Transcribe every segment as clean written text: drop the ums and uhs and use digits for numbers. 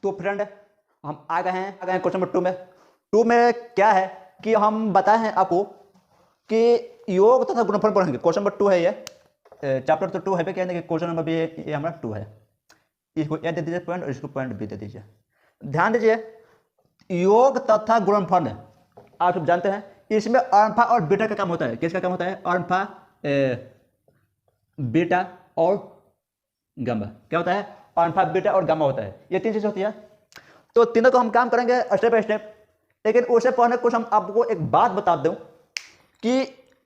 तो फ्रेंड हम आ गए हैं क्वेश्चन नंबर 2 में क्या है कि हम बताए हैं आपको कि योग तथा गुणनफल पढ़ेंगे। क्वेश्चन नंबर 2 है ये, चैप्टर तो 2 है पे, कहने के क्वेश्चन नंबर भी ये हमारा 2 है। इसको ए दे दीजिए पॉइंट और इसको पॉइंट बी दे दीजिए। ध्यान दीजिए, योग तथा गुणनफल आप सब जानते हैं, इसमें अल्फा और बीटा का काम होता है। किसका काम होता है? अल्फा, बीटा और गामा। क्या होता है? अल्फा, बीटा और गामा होता है। ये 3 चीज होती है। तो तीनों को हम काम करेंगे स्टेप बाय स्टेप। लेकिन उससे पहले कुछ हम आपको एक बात बता दूं कि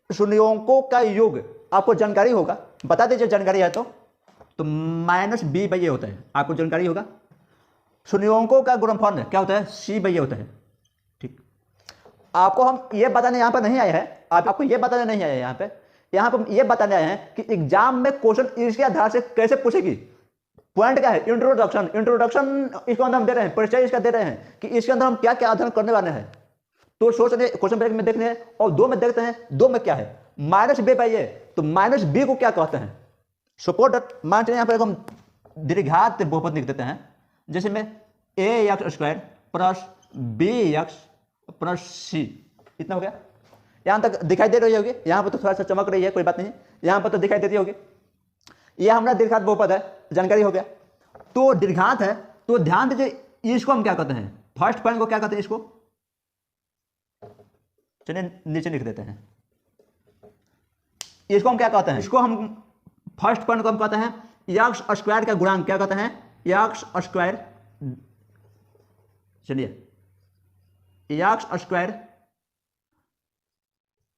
शून्योंकों का योग आपको जानकारी होगा, बता दीजिए जानकारी है तो माइनस बी बाई ए होता है, आपको जानकारी होगा। शून्योंकों का गुणनफल क्या होता है? सी बाई ए होता है। ठीक, आपको हम ये बताने यहाँ पर नहीं आए हैं, आपको ये बताने नहीं आए यहाँ पर ये बताने आए हैं कि एग्जाम में क्वेश्चन इसके आधार से कैसे पूछेगी। पॉइंट क्या है? इंट्रोडक्शन इसको अंदर हम दे रहे हैं, परिचय इसका दे रहे हैं कि इसके अंदर हम क्या क्या अध्ययन करने वाले हैं। तो सोच रहे क्वेश्चन ब्रेक में देखने हैं और 2 में देखते हैं। 2 में क्या है? माइनस बी बाई ए, तो माइनस बी को क्या कहते हैं? सपोर्ट मान चलिए यहाँ पर हम दीर्घात बहुपद लिख देते हैं, जैसे में a x square plus b x plus c, इतना हो गया। यहां तक दिखाई दे रही होगी, यहां पर तो थोड़ा सा चमक रही है, कोई बात नहीं, यहां पर तो दिखाई देती होगी। यह हमारा दीर्घात बहुपद है, जानकारी हो गया। तो दीर्घात है तो ध्यान दीजिए, इसको हम क्या कहते हैं? फर्स्ट पॉइंट को क्या कहते हैं? इसको चलिए नीचे लिख देते हैं। इसको हम क्या कहते हैं? इसको हम फर्स्ट पॉइंट को हम कहते हैं एक्स स्क्वायर का गुणांक। क्या कहते हैं? एक्स स्क्वायर, चलिए एक्स स्क्वायर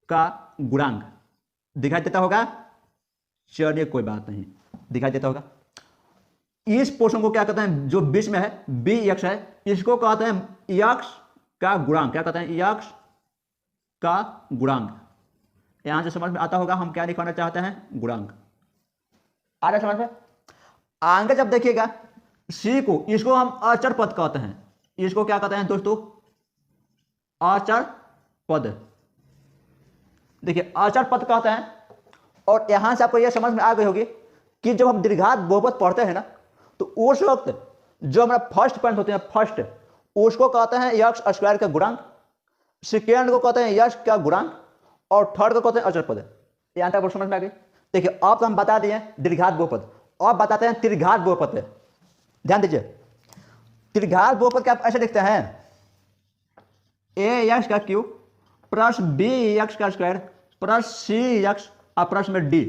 का गुणांक दिखाई देता होगा। चलिए कोई बात नहीं, दिखाई देता होगा। इस पोर्शन को क्या कहते हैं? जो बीच में है बी एक्स है, इसको कहते हैं एक्स का गुणांक। क्या कहते हैं? एक्स का गुणांक। यहां से समझ में आता होगा हम क्या दिखाना चाहते हैं? गुणांक। आ रहा समझ में? आगे जब देखिएगा सी को, इसको हम अचर पद कहते हैं। इसको क्या कहते हैं दोस्तों? अचर पद। देखिए अचर पद कहते हैं। और यहां से आपको यह समझ में आ गई होगी कि जब हम दीर्घात बहुपद पढ़ते हैं ना, तो उस वक्त जो हमारा फर्स्ट पॉइंट होते हैं, फर्स्ट उसको कहते हैं एक्स स्क्वायर का गुणांक, सेकेंड को कहते हैं एक्स का गुणांक, और थर्ड को कहते हैं अचर पद। यहां तक समझ में आ गई। देखिए अब तो हम बता दिए दीर्घात बहुपद, अब बताते हैं त्रिघात बहुपद। ध्यान दीजिए, त्रिघात बहुपद क्या आप ऐसे लिखते हैं? ए एक्स का क्यूब प्लस बी एक्स का स्क्वायर प्लस सी एक्स और प्लस में डी,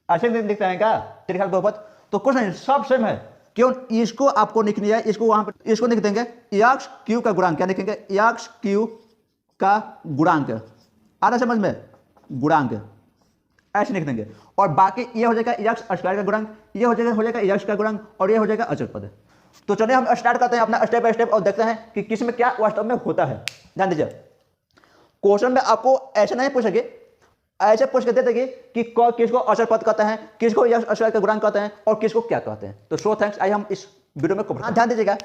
ऐसे लिखते हैं क्या त्रिघात बहुपद? तो कुछ नहीं, सब सेम है। क्यों? इसको आपको लिखनी है, इसको वहां पर इसको लिख देंगे एक्स क्यूब का गुणांक। क्या लिखेंगे? एक्स क्यूब का गुणांक। आ रहा समझ में? गुणांक ऐसे लिख देंगे। और बाकी ये हो जाएगा एक्स स्क्वायर का गुणांक, ये हो जाएगा एक्स का गुणांक, और ये हो जाएगा अचर पद। तो चलिए हम स्टार्ट करते हैं अपना स्टेप बाय स्टेप और देखते हैं कि किस में क्या वास्तव में होता है। ध्यान दीजिए, क्वेश्चन में आपको ऐसे नहीं पूछेगी, ऐसे पूछ के दे देगी कि किसको अचर पद कहते हैं, किसको एक्स स्क्वायर का गुणांक कहते हैं, और किसको क्या कहते हैं। तो सो थैंक्स, आइए हम इस वीडियो में कवर। ध्यान दीजिएगा,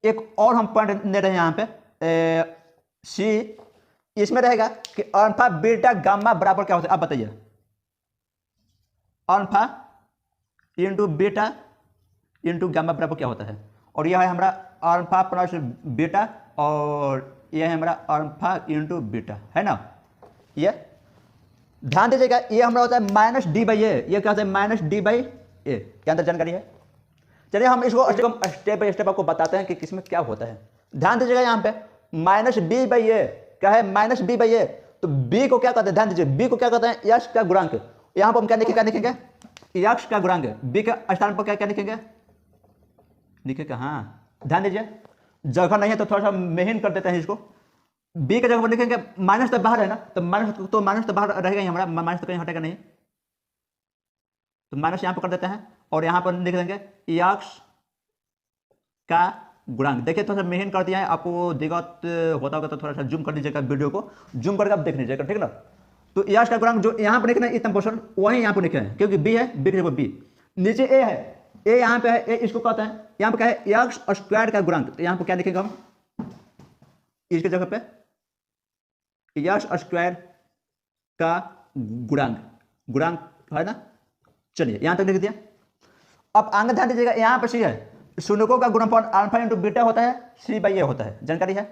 एक और हम पॉइंट ले रहे हैं यहाँ पे सी। इसमें रहेगा कि अल्फा बीटा गामा बराबर क्या होता है? आप बताइए। Alpha into beta into gamma बराबर क्या होता है? और यह है हमारा अल्फा प्लस बीटा, और यह है हमारा अल्फा इंटू बीटा, है ना। ये ध्यान दीजिएगा, ये हमारा होता है माइनस डी बाई ए। ये क्या होता है? माइनस डी बाई ए के अंदर जानकारी है। चलिए हम इसको स्टेप बाई स्टेप आपको बताते हैं कि किसमें क्या होता है। ध्यान दीजिएगा, यहाँ पे माइनस बी बाई ए क्या है? Minus B by a. तो बी को क्या कहते हैं? ध्यान दीजिए, बी को क्या कहते हैं? एक्स का गुणांक। यहाँ पर हम क्या लिखेंगे? एक्स का गुणांक। बी के स्थान पर क्या लिखेंगे? लिखेगा, हाँ ध्यान दीजिए, जगह नहीं है तो थोड़ा सा मेहनत कर देते हैं इसको। बी के जगह पर लिखेंगे, माइनस तो बाहर है ना, तो माइनस तो बाहर रहेगा ही हमारा, माइनस तो कहीं हटेगा नहीं, तो माइनस यहाँ पर कर देते हैं। और यहाँ पर लिख देंगे एक्स का गुणांक। देखिए थोड़ा सा मेहनत कर दिया है, आपको दिक्कत होता होगा तो थोड़ा सा जूम कर लीजिएगा, वीडियो को जूम करके आप देख लीजिएगा, ठीक ना। तो एक्स का गुणांक जो यहाँ पर लिखना है इतना पोर्शन वही यहाँ पर लिखे हैं, क्योंकि बी है, बी के जगह बी, नीचे ए है, ए यहाँ पे है, ए इसको कहते हैं, यहाँ पे क्या है? एक्स स्क्वायर का गुणांक। तो यहाँ पे क्या लिखेंगे हम? इसके जगह पे एक्स स्क्वायर का गुणांक, गुणांक है ना। चलिए यहां तक लिख दिया। अब आगे ध्यान दीजिएगा, यहां पर सी है, शून्यकों का गुणनफल अल्फा इंटू बीटा होता है, सी बाई ए होता है, जानकारी है।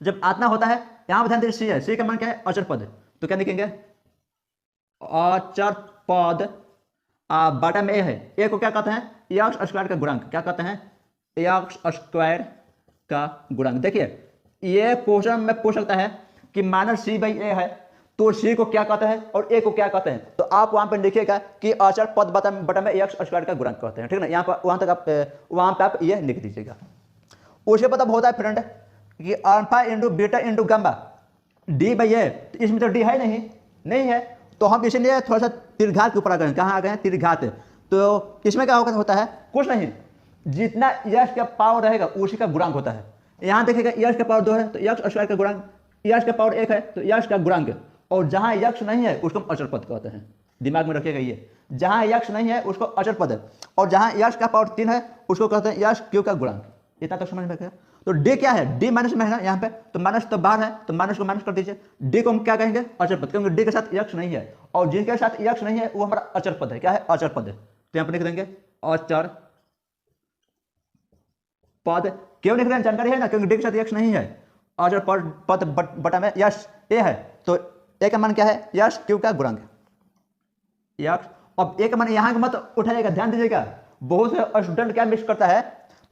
जब आतना होता है, यहां पर ध्यान दीजिए सी है, सी का मान क्या है, अचर पद, तो क्या लिखेंगे, अचर पद बाटा में ए है, ए को क्या कहते हैं, एक्स स्क्वायर का गुणांक, क्या कहते हैं, एक्स स्क्वायर का गुणांक। देखिए ये क्वेश्चन में पूछ सकता है कि माइनस सी बाई ए है, तो सी को क्या कहते हैं और ए को क्या कहते हैं, तो आप वहां पर लिखिएगा कि अचर पद बटा में एक्स स्क्वायर का गुणांक कहते हैं, ठीक है ना। यहाँ पर वहां तक आप वहां पर आप ये लिख दीजिएगा। उसे पता होता है फ्रेंड कि alpha into beta into gamma d by a, तो इसमें तो डी है नहीं है, तो हम इसलिए थोड़ा सा त्रिघात के ऊपर आ गए, कहाँ आ गए हैं, त्रिघात। तो इसमें क्या होता है, कुछ नहीं, जितना यक्स का पावर रहेगा उसी का गुणांक होता है। यहाँ देखिएगा यक्स का पावर 2 है तो यक्स स्क्वायर का गुणांक, यक्स का पावर 1 है तो यक्स का गुणांक, और जहाँ यक्स नहीं है उसको हम अचर पद कहते हैं, दिमाग में रखिएगा ये, जहाँ यक्स नहीं है उसको अचर पद है, और जहाँ यक्स का पावर 3 है उसको कहते हैं यक्स क्यू का गुणांक। इतना तो समझ में गया। तो डी क्या है, डी माइनस में है ना यहाँ पे, तो माइनस तो बाहर है तो माइनस को माइनस कर दीजिए, डी को हम क्या कहेंगे, अचर पद, क्योंकि डी के साथ यक्स नहीं है, और जिनके साथ यक्स नहीं है वो हमारा अचर पद है, क्या है, अचर पद है। तो यहाँ पर लिख देंगे अचर पद, क्यों लिख रहे हैं, जानकारी है ना, क्योंकि डी के साथ यक्स नहीं है, अचर पद बटा में यक्स ए है, तो ए का मान क्या है, यक्स क्यू का गुणांक, यक्स। अब ए का मान यहाँ का मत उठाइएगा, ध्यान दीजिएगा, बहुत से स्टूडेंट क्या मिक्स करता है,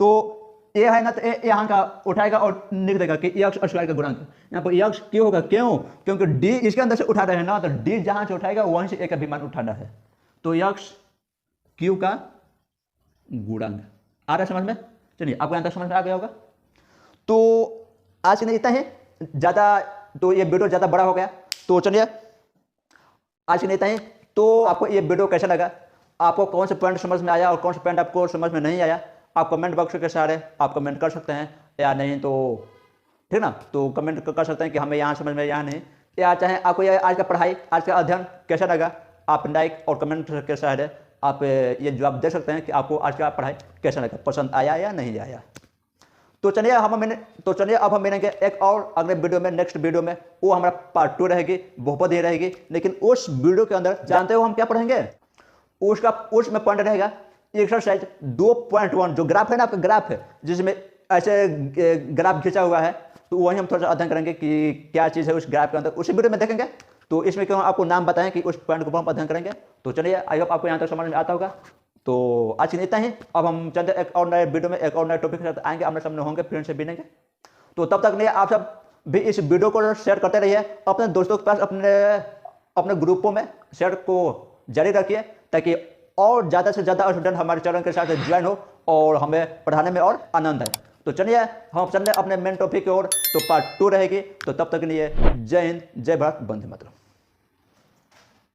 तो ए है ना तो ए यहाँ का उठाएगा और लिख देगा कि यक्स स्क्वायर का गुणांक, यहाँ पर यक्स क्यों होगा, क्यों, क्योंकि डी इसके अंदर से उठा रहे हैं ना, तो डी जहां से उठाएगा वहीं से ए का भी मान उठाना है, तो यक्स क्यू का गुणांक। आ रहा है समझ में, चलिए आपको यहाँ तक समझ में आ गया होगा। तो आज के लिए इतना ही, ज़्यादा तो ये वीडियो ज़्यादा बड़ा हो गया, तो चलिए आज के लिए इतना ही। तो आपको ये वीडियो कैसा लगा, आपको कौन से पॉइंट समझ में आया और कौन से पॉइंट आपको समझ में नहीं आया, आप कमेंट बॉक्स के सहारे आप कमेंट कर सकते हैं, या नहीं तो ठीक ना, तो कमेंट कर सकते हैं कि हमें यहाँ समझ में यहाँ नहीं, या चाहे आपको ये आज का पढ़ाई, आज का अध्ययन कैसा लगा, आप लाइक और कमेंट के सहारे आप ये जवाब दे सकते हैं कि आपको आज का पढ़ाई कैसा लगा, पसंद आया या नहीं आया। तो चलिए अब हम मिलेंगे एक और अगले वीडियो में, नेक्स्ट वीडियो में, वो हमारा पार्ट 2 रहेगी, बहुपद ही रहेगी, लेकिन उस वीडियो के अंदर जानते हो हम क्या पढ़ेंगे, उसमें पॉइंट रहेगा एक्सरसाइज 2.1, जो ग्राफ है ना आपका, ग्राफ है जिसमें ऐसे ग्राफ खींचा हुआ है, तो वही हम थोड़ा सा अध्ययन करेंगे कि क्या चीज़ है उस ग्राफ के अंदर, उसी वीडियो में देखेंगे। तो इसमें क्यों आपको नाम बताएं कि उस पॉइंट को हम अध्ययन करेंगे। तो चलिए, आई होप आपको यहाँ तक समझ में आता होगा। तो आज के लिए इतना ही, अब हम चलते एक और नए वीडियो में एक और नए टॉपिक के साथ आएंगे, आमने सामने होंगे, फ्रेंड से मिलेंगे। तो तब तक नहीं, आप सब भी इस वीडियो को शेयर करते रहिए अपने दोस्तों के पास, अपने ग्रुपों में शेयर को जारी रखिए, ताकि और ज़्यादा से ज़्यादा स्टूडेंट हमारे चैनल के साथ ज्वाइन हो और हमें पढ़ाने में और आनंद आए। तो चलिए हम चलते अपने मेन टॉपिक की ओर, तो पार्ट 2 रहेगी। तो तब तक के लिए जय हिंद, जय भारत, वंदे मातरम।